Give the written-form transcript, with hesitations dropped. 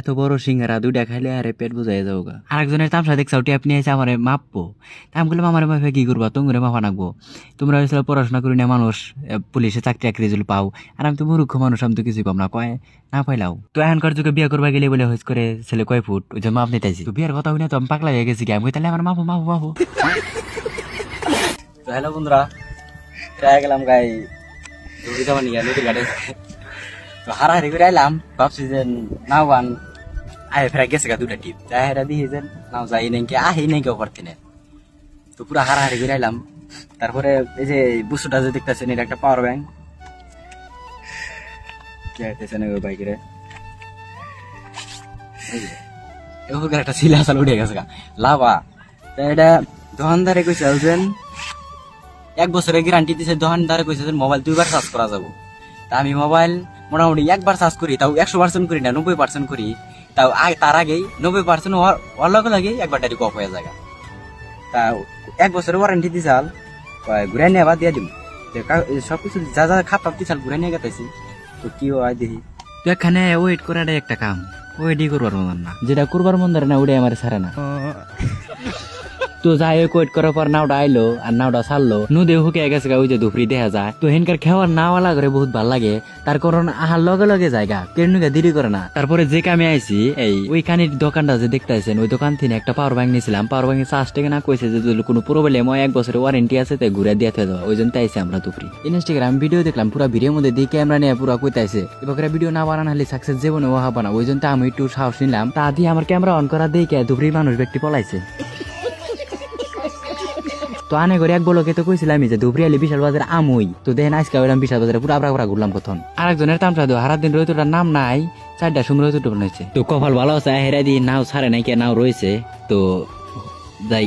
এত বড় সিঙ্গারা দুইটা খাইলে আরে পেট বুঝাই যাও গা। আরেকজনের তামসা দেখছাও আপনি এসে আমার মাপবো, তা আমি বললাম আমার মাপে কি করবা, তোমরা মাপা নাকবো, তোমরা হয়েছিল পড়াশোনা করি না মানুষ, পুলিশে চাকরি চাকরি যদি পাও, আর আমি তো মূর্খ মানুষ, আমি তো কিছুই পাম না, কয় না পাইলাও। তো এখনকার যুগে বিয়ে করবা গেলে বলে হয়েছে করে ছেলে কয় ফুট, ওই জন্য মাপ নিতেছি। তো বিয়ের কথা হইলে তো আমি পাগলা হয়ে গেছি, কি আমি তাহলে আমার মাপো মাপো মাপো। তো হ্যালো বন্ধুরা, ট্রাই গেলাম গাই দৌড়ি যাওয়া নিয়ে নদীর ঘাটে। তো হারাহারি করে আইলাম, ভাবছি যে নাও গান আয় ফেরা গেছে গা দুটা টিপ, হেরা দিয়ে যে নাও যাই নাকি আহি নাকি করতে নেই। তো পুরো হারাহারি করে আইলাম। তারপরে এই যে বুসুটা যে দেখতেছেন, এটা একটা পাওয়ার ব্যাংক, বাইকের একটা সিলা সাল উঠে গেছে গা লাভা। এটা দোকানদারে কইছে যে 1 বছরের গ্যারান্টি দিছে, দোকানদারে কইছে যে মোবাইল 2বার চার্জ করা যাবো। তা আমি মোবাইল মোটামুটি 1বার চার্জ করি, তাও 100% করি না, 90% করি, তাও তার আগেই 90% হওয়ার লগে লাগে একবার ডাইরেক্ট অফ হয়ে যায়। তা 1 বছরের ওয়ারেন্টি দিছাল, ঘুরে নিয়ে আবার দিয়ে দিব, সবকিছু যা যা খাপ দিছাল ঘুরে নিয়ে গেতেছি। তো কি হয় দেখি। তো এখানে ওয়েট করাটাই একটা কাম, ওয়েটই করবার মন না, যেটা করবার মন ধরে না ওটাই আমার ছাড়ে না। তো যাই হোক, ওয়েট করার পর নাওটা আইলো আর নাওটা ছাড়লো, নদী হুকে গেছে ওই যে দুপুরি দেখা যায়। তো হেনকার খেওয়ার নাওয়ালা করে বহুত ভাল লাগে, তার কারণ আহার লগে লগে জায়গা কেনুকে দেরি করে না। তারপরে যে কামে আইছি এই ওইখানের দোকানটা যে দেখতে আছেন, ওই দোকান থেকে একটা পাওয়ার ব্যাংক নিয়েছিলাম। পাওয়ার ব্যাংকের চার্জ থেকে না কইছে যে যদি কোনো প্রবলেম হয় 1 বছরের ওয়ারেন্টি আছে, তাই ঘুরে দিয়ে দেওয়া, ওই জন্য আইসি আমরা দুপুরি। ইনস্টাগ্রাম ভিডিও দেখলাম, পুরো ভিডিওর মধ্যে দিয়ে ক্যামেরা নিয়ে পুরো কইতাছে এবার ভিডিও না বানানো হলে সাকসেস জীবনে ও হবে না, ওই জন্য আমি একটু সাহস নিলাম, তা দিয়ে আমার ক্যামেরা অন করা দেখে দুপুরি মানুষ ব্যক্তি পলাইছে। তো আনে করে এক বলকে তো কইছিলাম যে ধুবরি আলি বিশাল বাজার আমই, তো দেখেন আজকে ওইলাম বিশাল বাজারে পুরো আবরা ঘুরলাম কখন। আরেকজনের তামসা দেওয়া হারা দিন রইতোটার নাম নাই, 4টার সময় রইতো বানাইছে। তো কপাল ভালো আছে, হেরা দিয়ে নাও ছাড়ে নাই কে নাও রয়েছে। তো যাই।